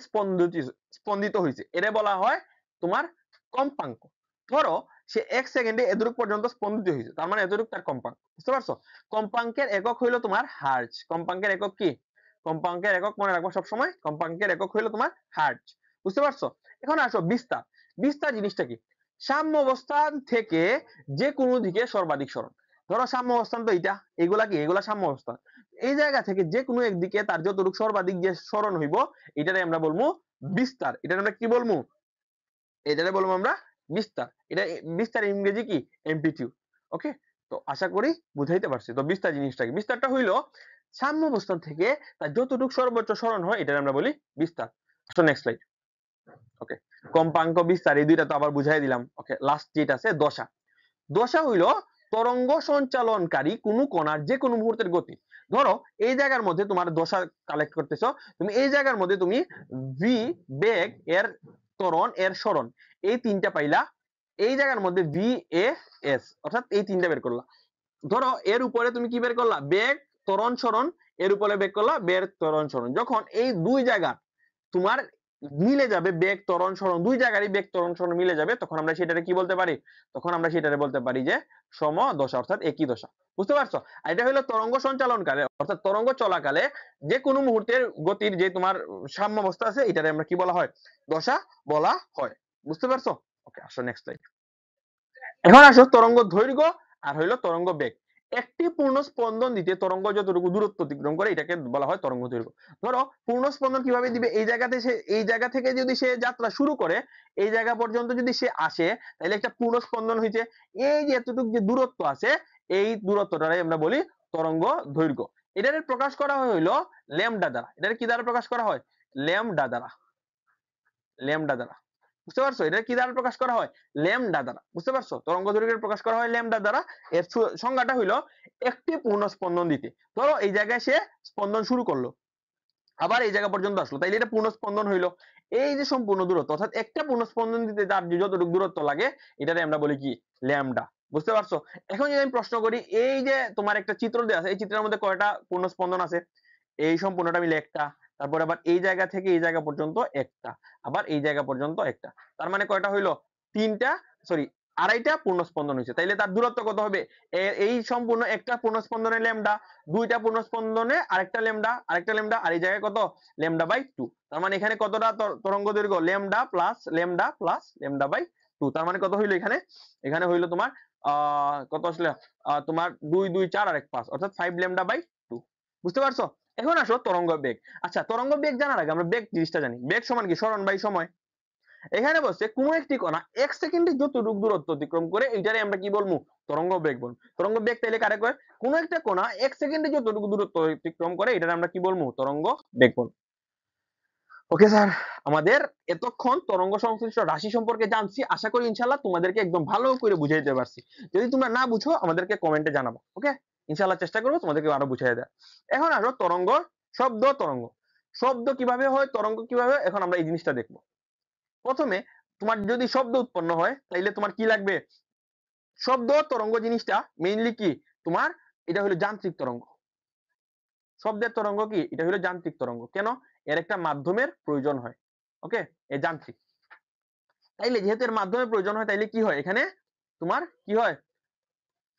Speaker 1: স্পন্দিত হয়েছে, এটা বলা হয় তোমার কম্পাঙ্ক। ধরো সে 1 সেকেন্ডে এতটুকু পর্যন্ত স্পন্দিত হয়েছে, তার মানে এতটুকু তার কম্পাঙ্ক। বুঝতে পারছো? কম্পাঙ্কের একক হইলো তোমার হার্জ। কম্পাঙ্কের একক কি? কম্পাঙ্কের একক মনে রাখবা সব সময়, কম্পাঙ্কের একক হইলো তোমার হার্জ। বুঝতে পারছো? এখন আসো বিস্তার। বিস্তার জিনিসটা কি? সাম্য অবস্থান থেকে যে কোনো দিকে সর্বাধিক সরণ। ধরো সাম্য অবস্থান তো এইটা, এগুলা কি? এগুলা সাম্য অবস্থান। এই জায়গা থেকে যে কোনো একদিকে তার যতটুকু সর্বাধিক যে সরণ হইব, এটারে আমরা বলবো বিস্তার। এটারে আমরা কি বলবো? এটারে বলবো আমরা বিস্তার। এটা বিস্তার ইংরেজি কি? এমপ্লিটিউড। ওকে, তো আশা করি বুঝাইতে পারছি। তো বিস্তার জিনিসটা কি? বিস্তারটা হইলো সাম্য অবস্থান থেকে তার যতটুকু সর্বোচ্চ সরণ হয়, এটারে আমরা বলি বিস্তার। তো নেক্সট স্লাইড। ওকে, কম্পাঙ্ক, বিস্তার এই দুইটা তো আবার বুঝাই দিলাম। ওকে, লাস্ট যেটা আছে দশা। দশা হইলো তরঙ্গ সঞ্চালনকারী কোন কণার যে কোনো মুহূর্তের গতি। ধরো এই জায়গার মধ্যে তোমার দশা কালেক্ট করতেছো, তুমি এই জায়গার মধ্যে তুমি ভি বেগ, এর ত্বরণ, এর সরণ, এই 3টা পাইলা। এই জায়গার মধ্যে ভি এ এস, অর্থাৎ এই 3টা বের করলা। ধরো এর উপরে তুমি কি বের করলা? বেগ, ত্বরণ, সরণ। এর উপরে বের করলা বেগ, ত্বরণ, সরণ। যখন এই দুই জায়গা তোমার মিলে যাবে, বেগ, ত্বরণ, সরণ, দুই জায়গারই বেগ, ত্বরণ, সরণ মিলে যাবে, তখন আমরা সেটারে কি বলতে পারি? তখন আমরা সেটারে বলতে পারি যে সমদশা, অর্থাৎ একই দশা। বুঝতে পারছো? আর এটা হলো তরঙ্গ সঞ্চালনকালে, অর্থাৎ তরঙ্গ চলাকালে যে কোনো মুহূর্তের গতির যে তোমার সাম্যাবস্থা আছে, এটারে আমরা কি বলা হয়? দশা বলা হয়। বুঝতে পারছো? ওকে, আসো নেক্সট স্লাইড। এখন আসো তরঙ্গ দৈর্ঘ্য আর হইলো তরঙ্গ বেগ। একটি পূর্ণ স্পন্দন দিতে তরঙ্গ যতটুকু দূরত্ব অতিক্রম করে, এটাকে বলা হয় তরঙ্গ দৈর্ঘ্য। ধরো পূর্ণ স্পন্দন কিভাবে দিবে? এই জায়গা থেকে যদি সে যাত্রা শুরু করে, এই জায়গা পর্যন্ত যদি সে আসে, তাহলে একটা পূর্ণ স্পন্দন হয়েছে। এই যে এতটুকু যে দূরত্ব আছে, এই দূরত্বটারে আমরা বলি তরঙ্গ দৈর্ঘ্য। এটারে প্রকাশ করা হইলো ল্যামডা দ্বারা। এটারে কি দ্বারা প্রকাশ করা হয়? ল্যামডা দ্বারা। ল্যামডা দ্বারা। বুঝতে পারছো? এটা কি দ্বারা প্রকাশ করা হয়? ল্যামডা দ্বারা। বুঝতে পারছো? তরঙ্গ দৈর্ঘ্যের প্রকাশ করা হয় ল্যামডা দ্বারা। এর সংজ্ঞাটা হইলো একটি পূর্ণ স্পন্দন দিতে। ধরো এই জায়গায় সে স্পন্দন শুরু করলো, আবার এই জায়গা পর্যন্ত আসলো, তাইলে এটা পূর্ণ স্পন্দন হইলো। এই যে সম্পূর্ণ দূরত্ব, অর্থাৎ একটা পূর্ণ স্পন্দন দিতে যার যতটুকু দূরত্ব লাগে, এটারে আমরা বলি কি? ল্যামডা। বুঝতে পারছো? এখন যদি আমি প্রশ্ন করি, এই যে তোমার একটা চিত্র দেওয়া আছে, এই চিত্রের মধ্যে কয়টা পূর্ণ স্পন্দন আছে? এই সম্পূর্ণটা মিলে একটা, তারপর আবার এই জায়গা থেকে এই জায়গা পর্যন্ত একটা, আবার এই জায়গা পর্যন্ত একটা। তার মানে কয়টা হইলো? তিনটা, সরি, আড়াইটা পূর্ণ স্পন্দন হয়েছে। তাইলে তার দূরত্ব কত হবে? এই সম্পূর্ণ একটা পূর্ণ স্পন্দনে ল্যামডা, দুইটা পূর্ণ স্পন্দনে আরেকটা ল্যামডা, আরেকটা ল্যামডা, আর এই জায়গায় কত? Lambda by 2। তার মানে এখানে কতটা তরঙ্গ দৈর্ঘ্য? Lambda plus lambda plus lambda by 2। তার মানে কত হইলো এখানে? এখানে হইলো তোমার কত আসলে তোমার 2 2 4 আর 1 5, অর্থাৎ 5 ল্যামডা বাই 2। বুঝতে পারছো? এখন আসো তরঙ্গ বেগ। আচ্ছা, তরঙ্গ বেগ জানার আগে আমরা বেগ জিনিসটা জানি। বেগ সমান কি? সরণ বাই সময়। এখানে বলছে কোন একটি কণা 1 সেকেন্ডে যতটুকু দূরত্ব অতিক্রম করে, এইটারে আমরা কি বলবো? তরঙ্গ বেগ বলবো। তরঙ্গ বেগ তাইলে কারে কয়? কোন একটা কণা 1 সেকেন্ডে যতটুকু দূরত্ব অতিক্রম করে, এটারে আমরা কি বলবো? তরঙ্গ বেগ বলবো। ওকে স্যার, আমাদের এতক্ষণ তরঙ্গ সংশ্লিষ্ট রাশি সম্পর্কে জানছি। আশা করি ইনশাআল্লাহ তোমাদেরকে একদম ভালো করে বুঝাইতে পারছি। যদি তোমরা না বুঝো আমাদেরকে কমেন্টে জানাবো। ওকে, ইনশাআল্লাহ চেষ্টা করবো তোমাদেরকে আরো বুঝিয়ে দেওয়ার। এখন আসো তরঙ্গ, শব্দ, তরঙ্গ। শব্দ কিভাবে হয়, তরঙ্গ কিভাবে হয়, এখন আমরা এই জিনিসটা দেখবো। প্রথমে তোমার যদি শব্দ উৎপন্ন হয়, তাইলে তোমার কি লাগবে? শব্দ তরঙ্গ জিনিসটা মেইনলি কি তোমার? এটা হলো যান্ত্রিক তরঙ্গ। শব্দের তরঙ্গ কি? এটা হলো যান্ত্রিক তরঙ্গ। কেন? এর একটা মাধ্যমের প্রয়োজন হয়। ওকে, এই যান্ত্রিক। তাইলে যেহেতু এর মাধ্যমের প্রয়োজন হয়, তাইলে কি হয়? এখানে তোমার কি হয়?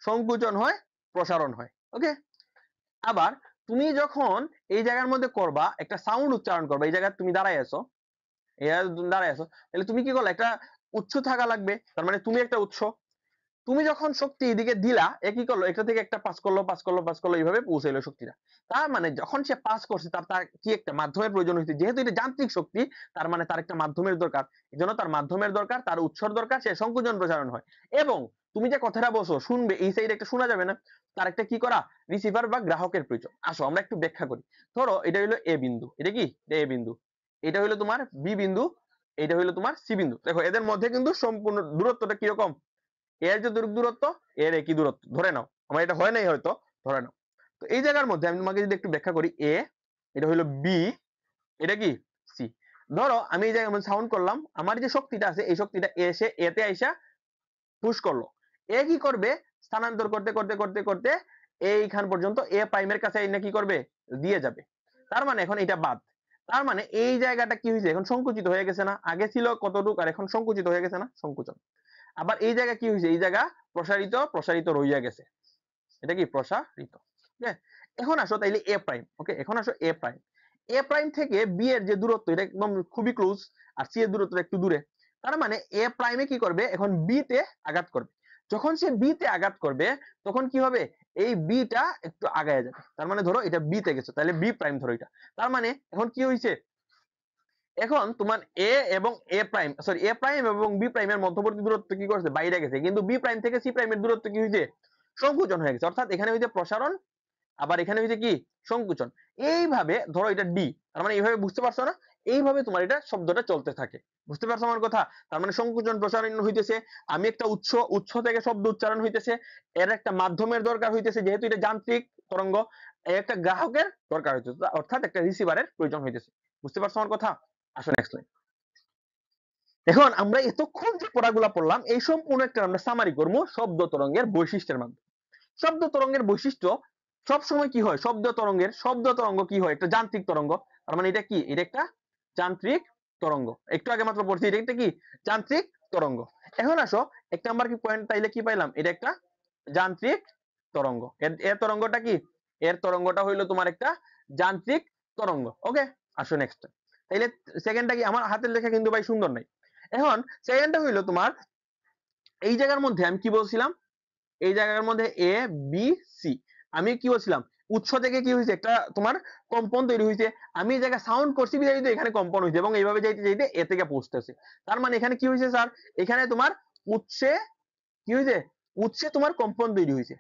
Speaker 1: সংকুচন হয়, প্রসারণ হয়। ওকে, আবার তুমি যখন এই জায়গার মধ্যে করবা, একটা সাউন্ড উচ্চারণ করবা, এই জায়গায় তুমি দাঁড়ায় আছো, দাঁড়ায় আছো, তাহলে তুমি কি করলে? একটা উৎস থাকা লাগবে। তার মানে তুমি একটা উৎস। তুমি যখন শক্তি এদিকে দিলা, এ কি করলো? একটা থেকে একটা পাস করলো, পাস করলো, পাস করলো, এইভাবে পৌঁছাইলো শক্তিটা। তার মানে যখন সে পাস করছে, তার কি একটা মাধ্যমের প্রয়োজন হয়েছে। যেহেতু এটা যান্ত্রিক শক্তি, তার মানে তার একটা মাধ্যমের দরকার। এজন্য তার মাধ্যমের দরকার, তার উৎসর দরকার, সে সংকোচন প্রসারণ হয়। এবং তুমি যে কথাটা বলছো, শুনবে, এই সাইডে একটা শোনা যাবে না, তার একটা কি করা? রিসিভার বা গ্রাহকের প্রয়োজন। আসো আমরা একটু ব্যাখ্যা করি। ধরো এটা হলো এ বিন্দু, এটা কি? এটা এ বিন্দু, এটা হলো তোমার বি বিন্দু, এটা হলো তোমার সি বিন্দু। দেখো এদের মধ্যে কিন্তু সম্পূর্ণ দূরত্বটা কিরকম? এর যে দূরত্ব, এর একই দূরত্ব ধরে নাও। আমার এটা হয় নাই হয়তো, ধরে নাও। তো এই জায়গার মধ্যে আমি তোমাকে যদি একটু ব্যাখ্যা করি, এ, এটা হলো বি, এটা কি? সি। ধরো আমি এই জায়গার মধ্যে সাউন্ড করলাম, আমার যে শক্তিটা আছে, এই শক্তিটা এসে এতে আইসা পুশ করলো। এ কি করবে? স্থানান্তর করতে করতে করতে করতে এইখান পর্যন্ত এ প্রাইমের কাছে এনে কি করবে? দিয়ে যাবে। তার মানে এখন এটা বাদ। তার মানে এই জায়গাটা কি হয়েছে? এখন সংকুচিত হয়ে গেছে না? আগে ছিল কতটুকু, আর এখন সংকুচিত হয়ে গেছে না? সংকুচন। আবার এই জায়গা কি হয়েছে? এই জায়গা প্রসারিত, প্রসারিত রইয়া গেছে। এটা কি? প্রসারিত। ঠিক আছে, এখন আসো তাইলে এ প্রাইম। ওকে, এখন আসো এ প্রাইম। এ প্রাইম থেকে বি এর যে দূরত্ব, এটা একদম খুবই ক্লোজ, আর সি এর দূরত্ব একটু দূরে। তার মানে এ প্রাইমে কি করবে? এখন বি তে আঘাত করবে। যখন সে বি তে আঘাত করবে, তখন কি হবে? এই বি টা একটু আগায় যাবে। তার মানে ধরো এটা বি তে গেছে, তাহলে বি প্রাইম ধরো এটা। তার মানে এখন কি হয়েছে? এখন তোমার এ এবং এ প্রাইম, সরি, এ প্রাইম এবং বি প্রাইমের মধ্যবর্তী দূরত্ব কি করছে? বাইরে গেছে। কিন্তু বি প্রাইম থেকে সি প্রাইমের দূরত্ব কি হয়েছে? সংকুচন হয়ে গেছে। অর্থাৎ এখানে হইছে প্রসারণ, আবার এখানে হইছে কি? সংকুচন। এইভাবে ধরো এটা ডি, তার মানে এইভাবে বুঝতে পারছো না? এইভাবে তোমার এটা শব্দটা চলতে থাকে। বুঝতে পারছো আমার কথা? তার মানে সংকুচন প্রসারণ হইতেছে, আমি একটা উৎস, উৎস থেকে শব্দ উচ্চারণ হইতেছে, এর একটা মাধ্যমের দরকার হইতেছে, যেহেতু এটা যান্ত্রিক তরঙ্গ, একটা গ্রাহকের দরকার হইতেছে, অর্থাৎ একটা রিসিভারের প্রয়োজন হইতেছে। বুঝতে পারছো আমার কথা? আসো নেক্সট লাইন। এখন আমরা এতক্ষণ যে পড়াগুলা পড়লাম, এই সম্পূর্ণ একটা আমরা সামারি করবো শব্দ তরঙ্গের বৈশিষ্ট্যের মাধ্যমে। শব্দ তরঙ্গের বৈশিষ্ট্য সবসময় কি হয়? শব্দ তরঙ্গ কি হয়? একটা যান্ত্রিক তরঙ্গ। তার মানে এটা কি? এটা একটা যান্ত্রিক তরঙ্গ। একটু আগে মাত্র পড়ছি, এটা একটা কি? যান্ত্রিক তরঙ্গ। এখন আসো, একটা নাম্বার কি পয়েন্ট তাইলে কি পাইলাম? এটা একটা যান্ত্রিক তরঙ্গ। এর তরঙ্গটা কি? এর তরঙ্গটা হইলো তোমার একটা যান্ত্রিক তরঙ্গ। ওকে, আসো নেক্সট। তাইলে সেকেন্ডটা কি? আমার হাতের লেখা কিন্তু ভাই সুন্দর নাই। এখন সেকেন্ডটা হইলো তোমার, এই জায়গার মধ্যে আমি কি বলছিলাম? এই জায়গার মধ্যে এ বি সি, আমি কি বলছিলাম? উৎস থেকে কি হয়েছে? একটা তোমার কম্পন তৈরি হয়েছে। আমি এই জায়গায় সাউন্ড করছি বিধায় কিন্তু এখানে কম্পন হয়েছে, এবং এইভাবে যাইতে যাইতে এ থেকে পৌঁছতেছে। তার মানে এখানে কি হয়েছে স্যার? এখানে তোমার উৎসে কি হয়েছে? উৎসে তোমার কম্পন তৈরি হয়েছে।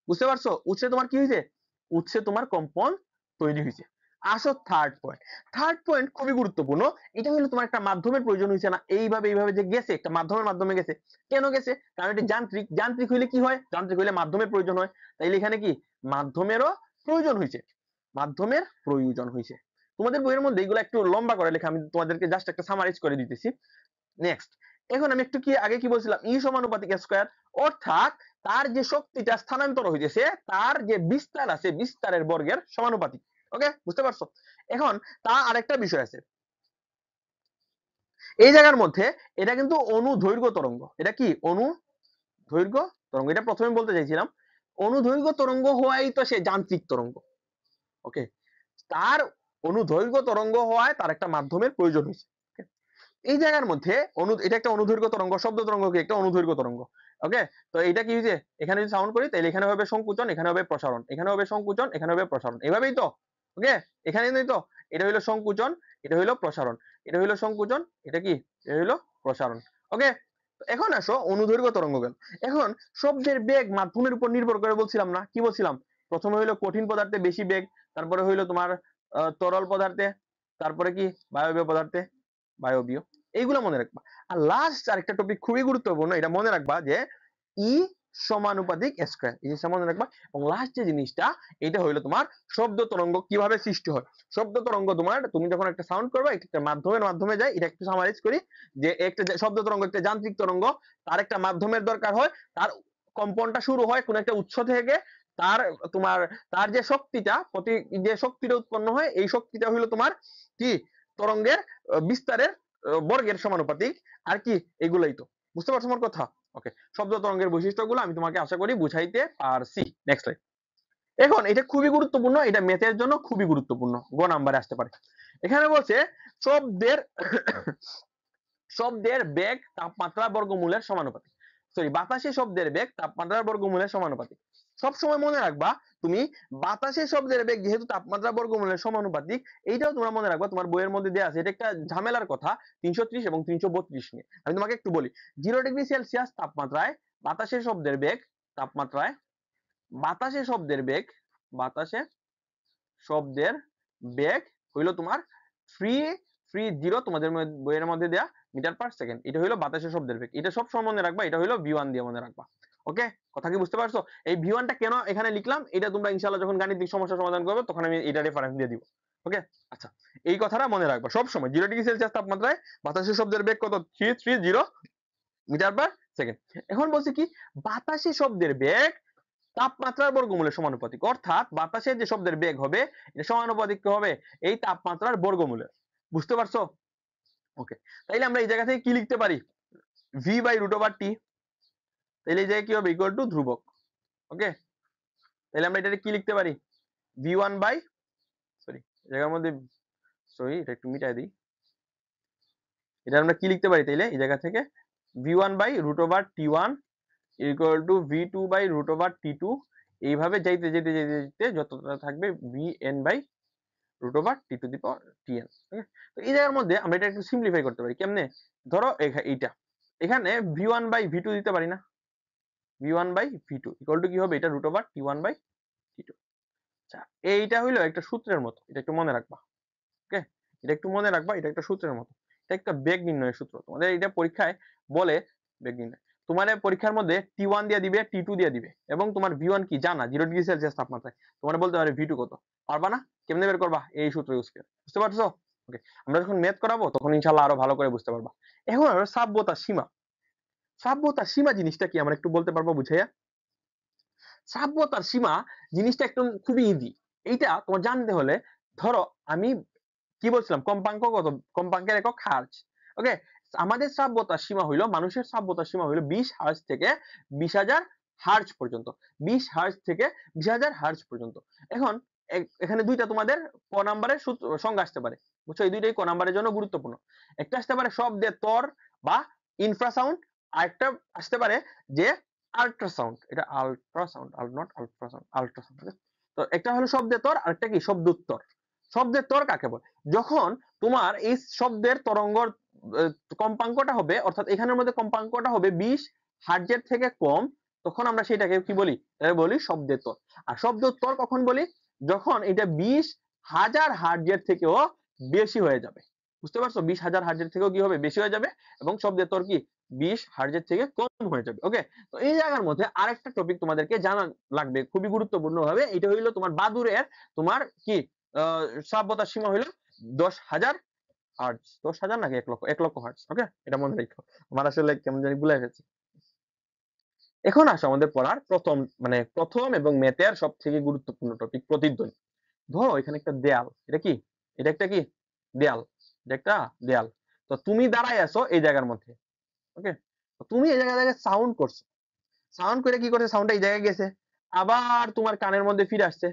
Speaker 1: বুঝতে পারছো? উৎসে তোমার কি হয়েছে? উৎসে তোমার কম্পন তৈরি হয়েছে। আসো থার্ড পয়েন্ট খুবই গুরুত্বপূর্ণ। এটা হলো তোমার একটা মাধ্যমের প্রয়োজন হয়েছে না, এইভাবে এইভাবে যে গেছে, একটা মাধ্যমের মাধ্যমে গেছে। কেন গেছে? কারণ এটা যান্ত্রিক হইলে কি হয়? যান্ত্রিক হইলে মাধ্যমের প্রয়োজন হয়। তাইলে এখানে কি মাধ্যমেরও প্রয়োজন হয়েছে, মাধ্যমের প্রয়োজন হয়েছে। তোমাদের বইয়ের মধ্যে এগুলো একটু লম্বা করে লেখা, আমি তোমাদেরকে জাস্ট একটা সামারাইজ করে দিতেছি। নেক্সট, এখন আমি একটু কি আগে কি বলছিলাম, ই সমানুপাতিক স্কয়ার, অর্থাৎ তার যে শক্তিটা স্থানান্তর হইতেছে তার যে বিস্তার আছে বিস্তারের বর্গের সমানুপাতিক। ওকে, বুঝতে পারছো? এখন তা আরেকটা বিষয় আছে এই জায়গার মধ্যে, এটা কিন্তু অনুদৈর্ঘ্য তরঙ্গ। এটা কি অনুদৈর্ঘ্য তরঙ্গ? এটা প্রথমে বলতে চাইছিলাম, অনুদৈর্ঘ্য তরঙ্গ হওয়াই তো সে যান্ত্রিক তরঙ্গ। ওকে, তার অনুদৈর্ঘ্য তরঙ্গ হওয়ায় তার একটা মাধ্যমের প্রয়োজন হয়েছে। এই জায়গার মধ্যে এটা একটা অনুদৈর্ঘ্য তরঙ্গ, শব্দ তরঙ্গ কি একটা অনুদৈর্ঘ্য তরঙ্গ। ওকে, তো এটা কি হয়েছে, এখানে যদি সাউন্ড করি তাহলে এখানে হবে সংকুচন, এখানে হবে প্রসারণ, এখানে হবে সংকুচন, এখানে হবে প্রসারণ, এভাবেই তো। ওকে, এখানে নেই তো, এটা হইলো সংকুচন, এটা হইলো প্রসারণ, এটা হইলো সংকুচন, এটা কি, এটা হইলো প্রসারণ। ওকে, এখন আসো অনুদৈর্ঘ্য তরঙ্গ গেল। এখন শব্দের বেগ মাধ্যমের উপর নির্ভর করে বলছিলাম না, কি বলছিলাম? প্রথমে হইলো কঠিন পদার্থে বেশি বেগ, তারপরে হইলো তোমার তরল পদার্থে, তারপরে কি বায়বীয় পদার্থে বায়বীয়। এইগুলো মনে রাখবা। আর লাস্ট আরেকটা টপিক খুবই গুরুত্বপূর্ণ, এটা মনে রাখবা যে ই সমানুপাতিক স্কয়ার, এই জিনিসটা মনে রাখবা। এবং লাস্ট যে জিনিসটা, এটা হইলো তোমার শব্দ তরঙ্গ কিভাবে সৃষ্টি হয়। শব্দ তরঙ্গ তোমার, তুমি যখন একটা সাউন্ড করবে একটা মাধ্যমের মাধ্যমে যায়, এটা একটু সামারাইজ করি যে একটা শব্দ তরঙ্গ একটা যান্ত্রিক তরঙ্গ, তার একটা মাধ্যমের দরকার হয়, তার কম্পনটা শুরু হয় কোন একটা উৎস থেকে, তার তোমার তার যে শক্তিটা যে শক্তিটা উৎপন্ন হয়, এই শক্তিটা হইলো তোমার কি তরঙ্গের বিস্তারের বর্গের সমানুপাতিক। আর কি, এগুলাই তো। বুঝতে পারছো আমার কথা? ওকে, শব্দ তরঙ্গের বৈশিষ্ট্যগুলো আমি তোমাকে আশা করি বুঝাইতে পারছি। Next line. এখন এটা খুবই গুরুত্বপূর্ণ, এটা ম্যাথের জন্য খুবই গুরুত্বপূর্ণ, গ নাম্বারে আসতে পারে। এখানে বলছে শব্দের শব্দের বেগ তাপমাত্রা বর্গমূলের সমানুপাতিক। সরি, বাতাসে শব্দের বেগ তাপমাত্রার বর্গমূলের সমানুপাতিক। সবসময় মনে রাখবা তুমি, বাতাসে শব্দের বেগ যেহেতু তাপমাত্রা বর্গমূলের সমানুপাতিক, এইটাও তোমরা মনে রাখবা, তোমার বইয়ের মধ্যে দেওয়া আছে। এটা একটা ঝামেলার কথা 330 এবং 332 নিয়ে। আমি তোমাকে একটু বলি, 0°C তাপমাত্রায় বাতাসে শব্দের বেগ, তাপমাত্রায় বাতাসে শব্দের বেগ, বাতাসে শব্দের বেগ হইলো তোমার 330, তোমাদের বইয়ের মধ্যে দেয়া মিটার পার সেকেন্ড। এটা হইলো বাতাসের শব্দের বেগ, এটা সব সময় মনে রাখবা, এটা হইলো v1 দিয়ে মনে রাখবা। ওকে, কথা কি বুঝতে পারছো? এই v1 টা কেন এখানে লিখলাম, এটা তোমরা ইনশাআল্লাহ যখন গাণিতিক সমস্যা সমাধান করবে তখন আমি এটা রেফারেন্স দিয়ে দিব। ওকে, আচ্ছা, এই কথাটা মনে রাখবা সব সময়। 0°C তাপমাত্রায় বাতাসের শব্দের বেগ কত? 330 মিটার পার সেকেন্ড। এখন বলছে কি, বাতাসে শব্দের বেগ তাপমাত্রার বর্গমূলের সমানুপাতিক, অর্থাৎ বাতাসের যে শব্দের বেগ হবে এটা সমানুপাতিক হবে এই তাপমাত্রার বর্গমূলের। বুঝতে পারছো? ওকে, তাইলে আমরা এই জায়গা থেকে কি লিখতে পারি, v/√t। তাইলে এই জায়গায় কি হবে, ইকুয়াল টু ধ্রুবক। ওকে, তাইলে আমরা এটা কি লিখতে পারি, v1 বাই, সরি জায়গার মধ্যে, সরি এটা একটু মিটাই দিই। এটা আমরা কি লিখতে পারি তাইলে এই জায়গা থেকে, v1/√t1 ইকুয়াল টু v2/√t2। এইভাবে যাইতে যেতে যেতে যেতে যতটা থাকবে vn/√t2 ঠিক আছে। তো এই জায়গার মধ্যে আমরা এটা একটু সিম্পলিফাই করতে পারি কেমনে, ধরো এইটা, এখানে v1/v2 দিতে পারি না, v1/v2 ইকুয়াল টু কি হবে, এটা √t1/t2। আচ্ছা, এইটা হইলো একটা সূত্রের মতো, এটা একটু মনে রাখবা। ওকে, এটা একটু মনে রাখবা, এটা একটা সূত্রের মতো, এটা একটা বেগ নির্ণয়ের সূত্র। তোমাদের এটা পরীক্ষায় বলে বেগ নির্ণয়, তোমার পরীক্ষার মধ্যে t1 দিয়ে দিবে, t2 দিয়ে দিবে, এবং তোমার v1 কি জানা 0°C তাপমাত্রায়, তোমার বলতে পারে v2 কত, পারবা না? কেমনে বের করবা? এই সূত্র ইউজ করে। বুঝতে পারছো? ওকে, আমরা যখন ম্যাথ করাবো তখন ইনশাআল্লাহ আরো ভালো করে বুঝতে পারবা। এখন সাব্যতা সীমা, সাব্যতা সীমা জিনিসটা কি আমরা একটু বলতে পারবো বুঝাইয়া? সাব্যতার সীমা জিনিসটা একটু খুবই ইজি। এইটা তোমার জানতে হলে, ধরো আমি কি বলছিলাম, কম্পাঙ্ক কত, কম্পাঙ্কের একক হার্জ। ওকে, আমাদের শ্রাব্যতার সীমা হইলো, মানুষের শ্রাব্যতার সীমা হইলো 20 হার্জ থেকে 20,000 হার্জ পর্যন্ত, 20 হার্জ থেকে 20,000 হার্জ পর্যন্ত। এখন এখানে দুইটা তোমাদের ক নাম্বারের সংজ্ঞা আসতে পারে, বুঝছো? এই দুইটাই ক নাম্বারের জন্য গুরুত্বপূর্ণ। একটা আসতে পারে শব্দের তর বা ইনফ্রাসাউন্ড, আর একটা আসতে পারে যে আল্ট্রাসাউন্ড। এটা আল্ট্রাসাউন্ড, নট আল্ট্রাসাউন্ড, আল্ট্রাসাউন্ড। তো একটা হলো শব্দের তর, আরেকটা কি শব্দোত্তর। শব্দের তর কাকে বলে? যখন তোমার এই শব্দের তরঙ্গর কম্পাঙ্কটা হবে, অর্থাৎ এখানের মধ্যে কম্পাঙ্কটা হবে 20 হার্জের থেকে কম, তখন আমরা সেটাকে কি বলি, এটাকে বলি শব্দের তর। আর শব্দোত্তর কখন বলি, যখন এটা 20 1000 হার্টজের থেকেও বেশি হয়ে যাবে। বুঝতে পারছো? 20,000 হার্টজের থেকেও কি হবে? বেশি হয়ে যাবে এবং শব্দের তোর কি 20 হার্টজের থেকে কম হয়ে যাবে। ওকে? তো এই জায়গার মধ্যে আরেকটা টপিক তোমাদেরকে জানা লাগবে খুবই গুরুত্বপূর্ণ ভাবে। এটা হইলো তোমার বাদুড়ের তোমার কি শ্রাব্যতার সীমা হইলো 10,000 হার্টজ। 10,000 নাকি 1 লক্ষ? 1 লক্ষ হার্টজ। ওকে? এটা মনে রেখো। আমার আসলে কেমন জানি ভুলে গেছি। এখন আসো আমাদের পড়ার প্রথম এবং ম্যাথের সবথেকে গুরুত্বপূর্ণ টপিক প্রতিধ্বনি। ধরো এখানে একটা দেয়াল, এটা কি? এটা একটা কি? দেয়াল। এটা একটা দেয়াল। তো তুমি দাঁড়ায় আছো এই জায়গার মধ্যে। ওকে? তুমি এই জায়গায় সাউন্ড করছো। সাউন্ড করে কি করছে? সাউন্ডটা এই জায়গায় গেছে। আবার তোমার কানের মধ্যে ফিরে আসছে।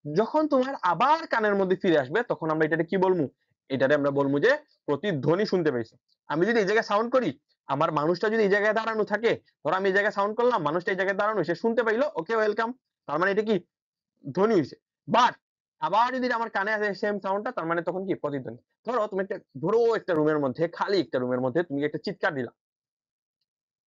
Speaker 1: যখন তোমার আবার কানের মধ্যে ফিরে আসবে তখন আমরা এটাকে কি বলবো? এটারে আমরা বলবো যে প্রতিধ্বনি শুনতে পাইছো। আমি যদি এই জায়গায় সাউন্ড করি, আমার মানুষটা যদি এই জায়গায় দাঁড়ানো থাকে, ধরো আমি এই জায়গায় সাউন্ড করলাম, মানুষটা এই জায়গায় দাঁড়ানো, সে শুনতে পাইলো, ওকে ওয়েলকাম। তার মানে এটা কি? ধ্বনি হইছে। বাট আবার যদি আমার কানে আসে সেম সাউন্ডটা, তার মানে তখন কি? প্রতিধ্বনি। ধরো একটা রুমের মধ্যে, খালি একটা রুমের মধ্যে তুমি একটা চিৎকার দিলা।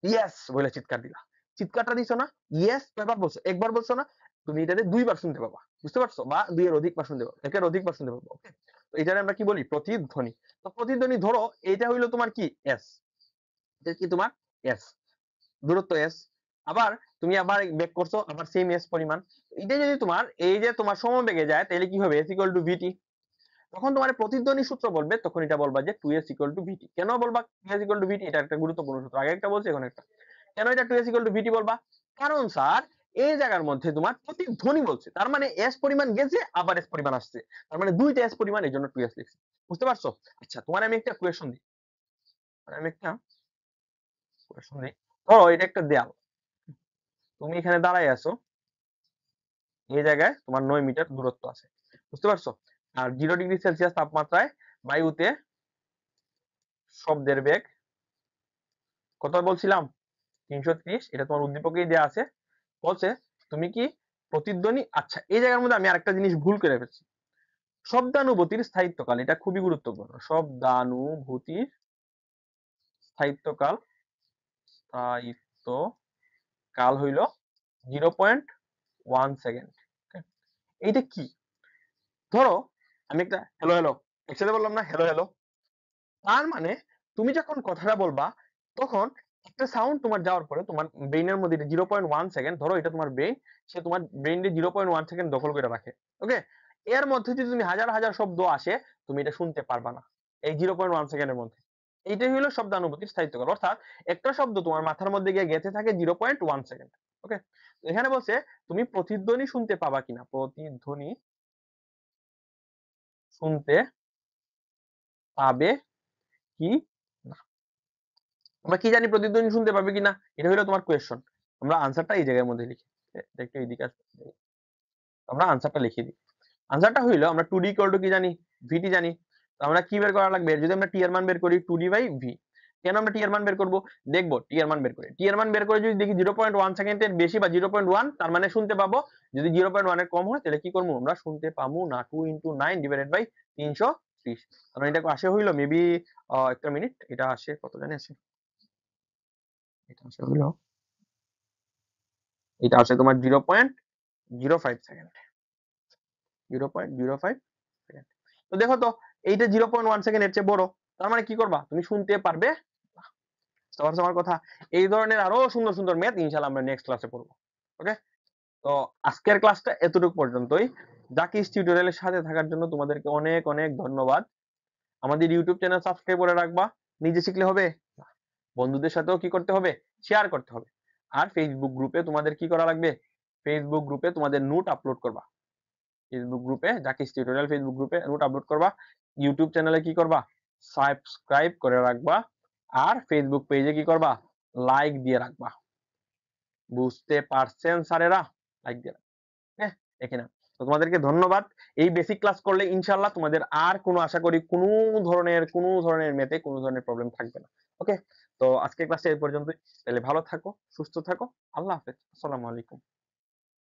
Speaker 1: ইয়েস বলে চিৎকার দিলা। চিৎকারটা দিছো না? ইয়েস কয়বার বলছো? একবার বলছো না? তুমি এটাতে দুইবার শুনতে পাবা। বুঝতে পারছো? বা দুইয়ের অধিকবার শুনতে পাবা। একের অধিকবার শুনতে পাবা। ওকে? তো এটারে আমরা কি বলি? প্রতিধ্বনি। তো প্রতিধ্বনি ধরো এটা হইলো তোমার কি? এস। এটা কি তোমার? এস। দূরত্ব এস। আবার তুমি আবার বেক করছো, আবার সেম এস পরিমাণ। এটা যদি তোমার এই যে তোমার সমবেগে যায় তাহলে কি হবে? s equal to vt। তখন তোমার প্রতিধ্বনি সূত্র বলবে, তখন এটা বলবা যে 2s equal to vt। কেন বলবা 2s equal to vt? এটা একটা গুরুত্বপূর্ণ সূত্র। আগে একটা বলছি, এখন একটা। কেন এটা 2s equal to vt বলবা? কারণ স্যার এই জায়গার মধ্যে তোমার প্রতিধ্বনি বলছে, তার মানে s পরিমাণ গেছে, আবার s পরিমাণ আসছে, তার মানে দুইটা s পরিমাণ, এই জন্য 2s লিখছি। বুঝতে পারছো? আচ্ছা, তোমার আমি একটা কোয়েশ্চন দিই। ধরো এটা একটা দেয়াল, তুমি এখানে দাঁড়ায় আছো, এই জায়গায় তোমার 9 মিটার দূরত্ব আছে। বুঝতে পারছো? আর 0°C তাপমাত্রায় বায়ুতে শব্দের বেগ কত বলছিলাম? 330। এটা তোমার উদ্দীপকেই দেয়া আছে। বলছে তুমি কি প্রতিধ্বনি, আচ্ছা এই জায়গার মধ্যে আমি আরেকটা জিনিস ভুল করে ফেলছি। শব্দানুভূতির স্থায়িত্বকাল, এটা খুবই গুরুত্বপূর্ণ। শব্দানুভূতির স্থায়িত্বকাল, স্থায়িত্বকাল হইল 0.1 সেকেন্ড। এইটা কি? ধরো আমি একটা হ্যালো হ্যালো একসাথে বললাম না? Hello hello. তার মানে তুমি যখন কথাটা বলবা, তখন একটা সাউন্ড তোমার যাওয়ার পরে তোমার ব্রেইনের মধ্যে 0.1 সেকেন্ড, ধরো এটা তোমার ব্রেইন, সে তোমার ব্রেইনে 0.1 সেকেন্ড দখল করে রাখে। ওকে? এর মধ্যে যদি তুমি হাজার হাজার শব্দ আসে, তুমি এটা শুনতে পারবা না এই 0.1 সেকেন্ডের মধ্যে। এইটাই হলো শব্দানুভূতির স্থায়িত্বকাল। অর্থাৎ একটা শব্দ তোমার মাথার মধ্যে গিয়ে গেঁথে থাকে 0.1 সেকেন্ড। ওকে? এখানে বলছে তুমি প্রতিধ্বনি শুনতে পাবা কিনা, প্রতিধ্বনি শুনতে পাবে কি না। আমরা কি জানি প্রতিধ্বনি শুনতে পাবে কিনা? এটা হলো তোমার কোয়েশ্চন। আমরা আনসারটা এই জায়গার মধ্যে লিখি। একটু এইদিকে আসো। আমরা আনসারটা লিখে দিই। আনসারটা হইলো আমরা 2d ইকুয়াল টু কি জানি? vt জানি। তো আমরা কি বের করা লাগবে? যদি আমরা t এর মান বের করি 2d বাই v। কেন আমরা t এর মান বের করব? দেখবো t এর মান বের করে। t এর মান বের করে যদি দেখি 0.1 সেকেন্ডের বেশি বা 0.1, তার মানে শুনতে পাবো। যদি 0.1 এর কম হয় তাহলে কি করব? আমরা শুনতে পাবো না। 2 * 9 ডিভাইডেড বাই 330। তার মানে এটা আসে হইলো মেবি একটা মিনিট, এটা আসে কত জানি আসে? এটা আসে হইলো, এটা আসে তোমার 0.05 সেকেন্ড। 0.05 সেকেন্ড। তো দেখো তো এইটা 0.1 সেকেন্ড এর চেয়ে বড়। তার মানে কি করবা? তুমি শুনতে পারবে না। বুঝতে পারছো আমার কথা? এই ধরনের আরো সুন্দর সুন্দর ম্যাথ ইনশাআল্লাহ আমরা নেক্সট ক্লাসে পড়বো। ওকে? তো আজকের ক্লাসটা এতটুকু পর্যন্তই। জাকিস টিউটোরিয়ালের সাথে থাকার জন্য তোমাদেরকে অনেক অনেক ধন্যবাদ। আমাদের ইউটিউব চ্যানেল সাবস্ক্রাইব করে রাখবা। নিজে শিখলে হবে? না। বন্ধুদের সাথেও কি করতে হবে? শেয়ার করতে হবে। আর ফেসবুক গ্রুপে তোমাদের কি করা লাগবে? ফেসবুক গ্রুপে তোমাদের নোট আপলোড করবা। ফেসবুক গ্রুপে, জাকিস টিউটোরিয়াল ফেসবুক গ্রুপে নোট আপলোড করবা। ইউটিউব চ্যানেলে কি করবা? সাবস্ক্রাইব করে রাখবা। আর ফেসবুক পেজে কি করবা? লাইক দিয়ে রাখবা। বুঝতে পারছেন স্যারেরা? লাইক দিয়ে রাখবা। হ্যাঁ, এখানে তো তোমাদেরকে ধন্যবাদ। এই বেসিক ক্লাস করলে ইনশাআল্লাহ তোমাদের আর কোনো, আশা করি কোনো ধরনের ম্যাথে কোনো ধরনের প্রবলেম থাকবে না। ওকে? তো আজকের ক্লাসটা এই পর্যন্তই। তাহলে ভালো থাকো, সুস্থ থাকো। আল্লাহ হাফেজ। আসসালামু আলাইকুম।